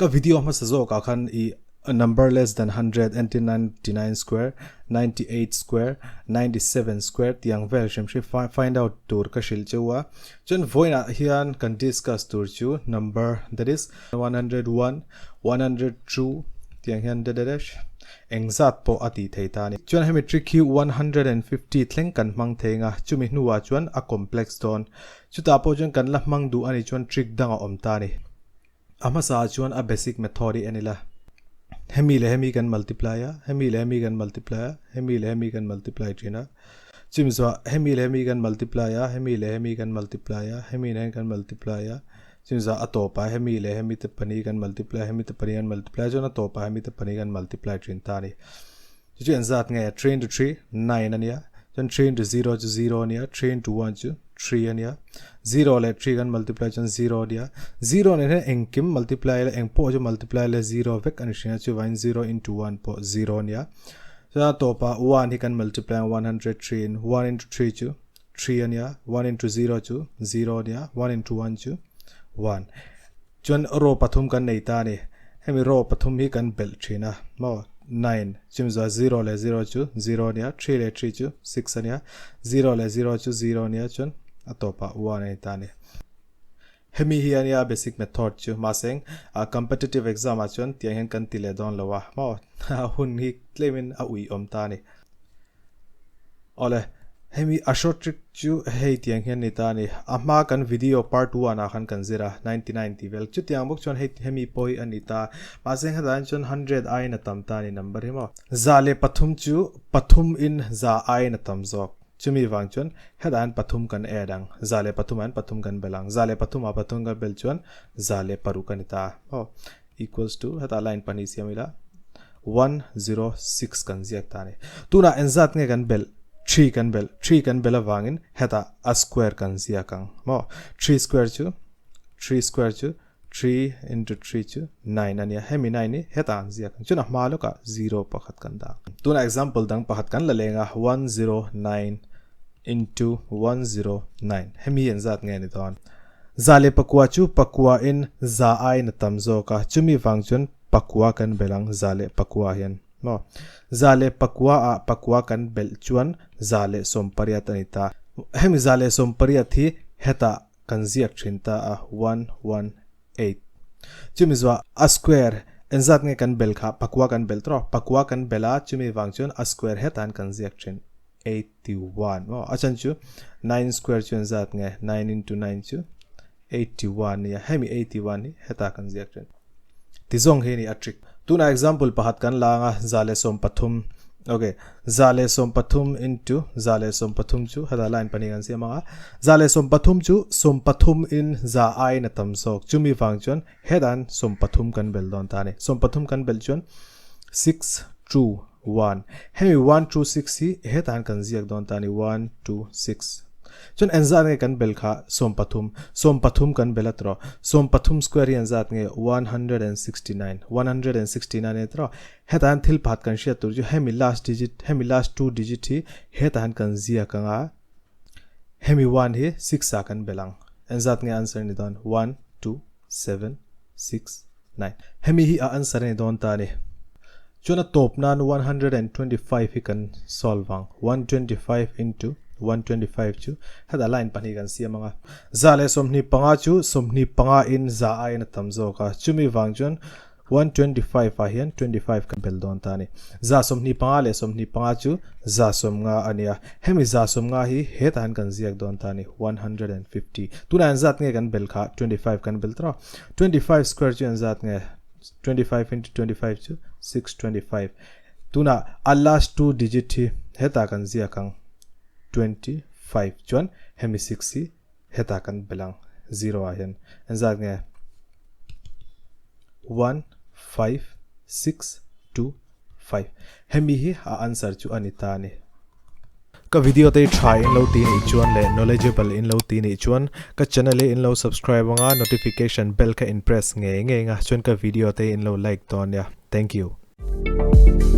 ka video ma sa zo ka khan I a number less than 100 99 square 98 square 97 square tiang vel shem shi find out tur ka shil chewa chon voina hian kan discuss tur chu number that is 101 102 tiang hian dash exact po ati theita ni chuan hemi trick hi 150 thleng kan mang thenga chumi hnuwa chuan a complex don chuta po chuan kan la mang du ani chuan trick danga omta ni ama sa chuan a basic method anila hemi le hemi kan multiplier hemi le hemi kan multiplier hemi le hemi kan multiply trina chimzwa hemi le hemi kan multiplier hemi le hemi kan multiplier hemi le kan multiplier chimza atopa hemi le hemi te pani kan multiply hemi te pani kan multiply jona topa hemi te pani kan multiply trin tani chu enzat nge train to 3 9 ania jon train to 0 to 0 ania train to 1 to 3 ania 0 le 3 kan multiply jon 0 dia 0 ne engkim multiply le engpo jo multiply le 0 vek an shina chu 0 into 1 po 0 nia so topa 1 he kan multiply 103 in 1 into 3 chu 3 ania 1 into 0 chu 0 nia 1 into 1 chu 1 chuan ro pathum kan nei ta ni hemi ro pathum hi kan bel thina mo 9 chimza 0 le 0 chu 0 nia 3 le 3 chu 6 ania 0 le 0 chu 0 nia chuan atopa 1 nei ta ni hemi hi ania basic method chu ma seng a competitive exam a chuan tiang hen kan tile don lawa mo hun hi claimin a ui om ta ni ole hemi a short trick chu hei tiang hian ni ta ni ama kan video part 1 a khan kan zira 99 ti vel chu tiang bok chon hemi poi anita ma seng hadan chon 100 ai na tam ta ni number hi mo zale pathum chu pathum in za ai na tam zok chumi wang chon hadan pathum kan edang zale pathum an pathum kan belang zale pathum a pathum kan bel chon zale paru kan ta oh equals to hata line pani siamila 106 kan ziak ta ni tuna enzat nge kan bel 3 kan bel awangin heta a square kan zia kang mo 3 square chu 3 into 3 chu 9 ania hemi 9 ni heta an zia kang chuna ma loka 0 pakhat kan da tuna example dang pakhat kan la lenga 109 into 109 hemi en zat nge ni don zale pakwa chu pakwa in za ai na tamzo ka chumi wangchun pakwa kan belang zale pakwa hian mo zale pakwa kan bel chuan zale sompariat anita hemi zale sompariat hi heta kan ziak thinta a 118 chimizwa a square enzat nge kan bel kha pakwa kan bel tro pakwa kan bela chumi wangchun a square hetan kan ziak thin 81 mo achan chu 9 square chu enzat nge 9 into 9 chu 81 ya hemi 81 ni heta kan ziak thin tizong he ni a trick tuna example pahat kan langa zale som pathum okay zale som pathum into zale som pathum chu hada line pani kan siama zale som pathum in za ai na tam sok chumi wangchon hedan som pathum kan bel don tane som pathum kan bel chon 6 2 1 hemi 1 2 6 hi hedan kan ziak don tane 1 2 6 chon enzat nge kan bel kha som pathum kan belatro som pathum square enzat nge 169 etro hetan thil phat kan sia tur ju hemi last two digit hi hetan kan zia kanga hemi 1 hi 6 a kan belang enzat nge answer ni don 1 2 7 6 9 hemi hi a answer ni don ta ni chona top nan 125 hi kan solve ang 125 into 125 chu hada line pani kan siamanga zale somni panga chu somni panga in za ai na tamzo ka chumi wangjon 125 a hian 25 kan bel don tani za somni panga le somni panga chu za somnga ania hemi za somnga hi hetan kan ziak don tani 150 tunan zat nge kan bel kha 25 kan bel tra 25 square chu zat nge 25 into 25 chu 625 tuna a last two digit hi heta kan ziak kang 25 chuan hemi 6 heta kan belang 0 a hian enzat nge 1 5 6 2 5 hemi hi a answer chu anita ni ka video te try in lo ti ni chuan le knowledgeable in lo ti ni chuan ka channel in lo subscribe nga notification bell ka in press nge nga chuan ka video te in lo like ton ya thank you